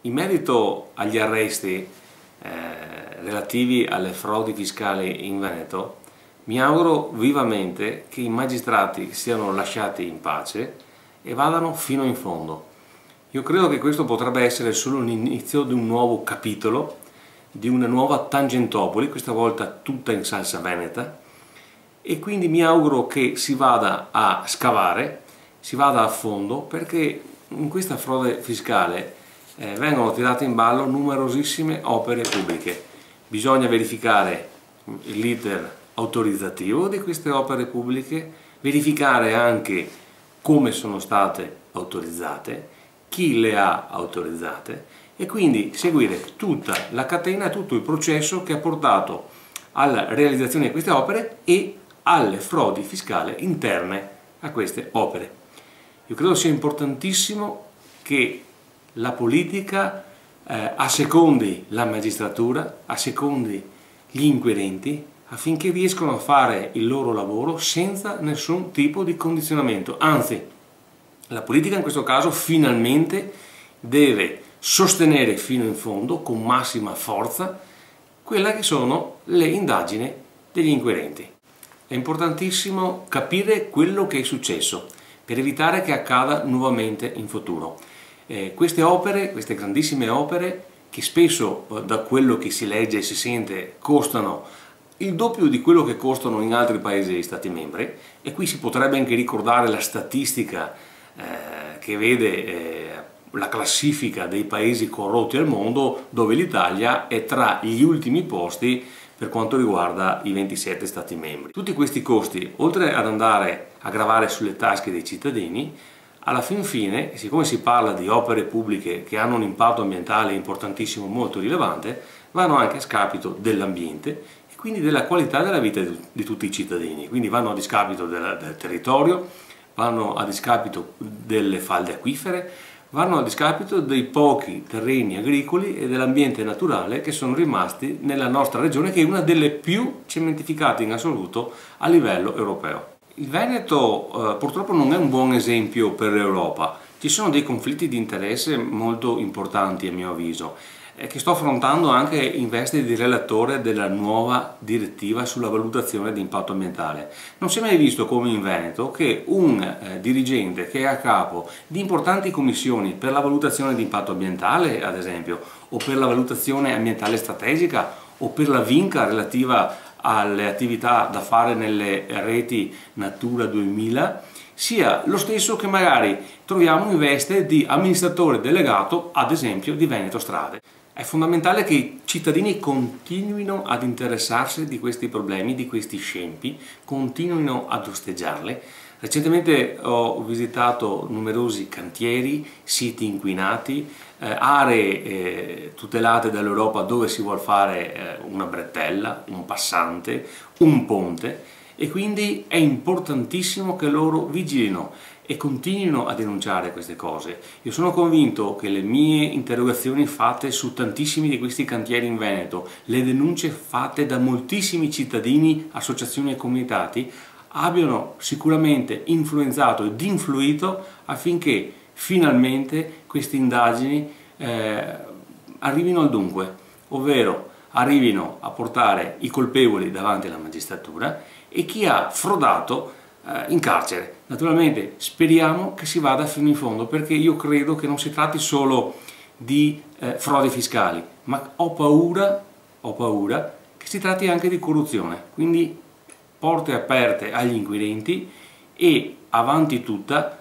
In merito agli arresti relativi alle frodi fiscali in Veneto, mi auguro vivamente che i magistrati siano lasciati in pace e vadano fino in fondo. Io credo che questo potrebbe essere solo l'inizio di un nuovo capitolo, di una nuova Tangentopoli, questa volta tutta in salsa veneta, e quindi mi auguro che si vada a scavare, si vada a fondo, perché in questa frode fiscale vengono tirate in ballo numerosissime opere pubbliche. Bisogna verificare l'iter autorizzativo di queste opere pubbliche, verificare anche come sono state autorizzate, chi le ha autorizzate e quindi seguire tutta la catena, tutto il processo che ha portato alla realizzazione di queste opere e alle frodi fiscali interne a queste opere. Io credo sia importantissimo che la politica assecondi la magistratura, assecondi gli inquirenti affinché riescano a fare il loro lavoro senza nessun tipo di condizionamento. Anzi, la politica in questo caso finalmente deve sostenere fino in fondo, con massima forza, quelle che sono le indagini degli inquirenti. È importantissimo capire quello che è successo per evitare che accada nuovamente in futuro. Queste opere, queste grandissime opere, che spesso da quello che si legge e si sente costano il doppio di quello che costano in altri paesi e stati membri, e qui si potrebbe anche ricordare la statistica che vede la classifica dei paesi corrotti al mondo, dove l'Italia è tra gli ultimi posti per quanto riguarda i 27 stati membri. Tutti questi costi, oltre ad andare a gravare sulle tasche dei cittadini, alla fin fine, siccome si parla di opere pubbliche che hanno un impatto ambientale importantissimo, molto rilevante, vanno anche a scapito dell'ambiente e quindi della qualità della vita di tutti i cittadini. Quindi vanno a discapito del territorio, vanno a discapito delle falde acquifere, vanno a discapito dei pochi terreni agricoli e dell'ambiente naturale che sono rimasti nella nostra regione, che è una delle più cementificate in assoluto a livello europeo. Il Veneto purtroppo non è un buon esempio per l'Europa. Ci sono dei conflitti di interesse molto importanti, a mio avviso, che sto affrontando anche in veste di relatore della nuova direttiva sulla valutazione di impatto ambientale. Non si è mai visto come in Veneto che un dirigente che è a capo di importanti commissioni per la valutazione di impatto ambientale, ad esempio, o per la valutazione ambientale strategica, o per la VINCA relativa alle attività da fare nelle reti Natura 2000, sia lo stesso che magari troviamo in veste di amministratore delegato, ad esempio, di Veneto Strade. È fondamentale che i cittadini continuino ad interessarsi di questi problemi, di questi scempi, continuino ad osteggiarli. Recentemente ho visitato numerosi cantieri, siti inquinati, aree tutelate dall'Europa dove si vuole fare una bretella, un passante, un ponte, e quindi è importantissimo che loro vigilino e continuino a denunciare queste cose. Io sono convinto che le mie interrogazioni fatte su tantissimi di questi cantieri in Veneto, le denunce fatte da moltissimi cittadini, associazioni e comitati, abbiano sicuramente influenzato ed influito affinché finalmente queste indagini arrivino al dunque, ovvero arrivino a portare i colpevoli davanti alla magistratura e chi ha frodato in carcere. Naturalmente speriamo che si vada fino in fondo, perché io credo che non si tratti solo di frodi fiscali, ma ho paura che si tratti anche di corruzione. Quindi porte aperte agli inquirenti e avanti tutta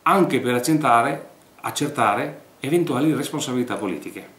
anche per accertare eventuali responsabilità politiche.